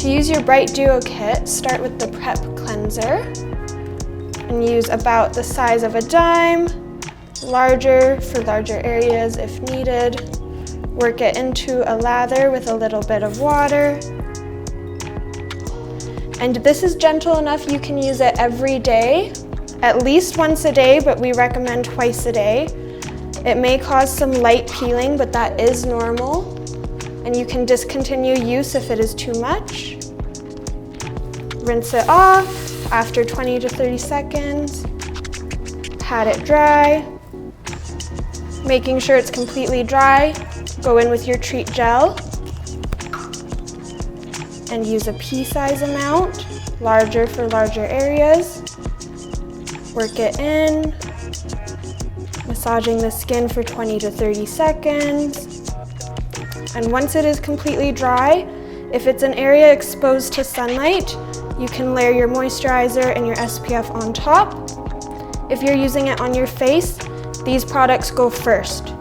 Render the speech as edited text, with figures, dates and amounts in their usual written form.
To use your Bryght Duo Kit, start with the Prep Cleanser and use about the size of a dime, larger for larger areas if needed. Work it into a lather with a little bit of water. And this is gentle enough you can use it every day, at least once a day, but we recommend twice a day. It may cause some light peeling, but that is normal. And you can discontinue use if it is too much. Rinse it off after 20 to 30 seconds. Pat it dry. Making sure it's completely dry, go in with your Treat Gel and use a pea-size amount, larger for larger areas. Work it in, massaging the skin for 20 to 30 seconds. And once it is completely dry, if it's an area exposed to sunlight, you can layer your moisturizer and your SPF on top. If you're using it on your face, these products go first.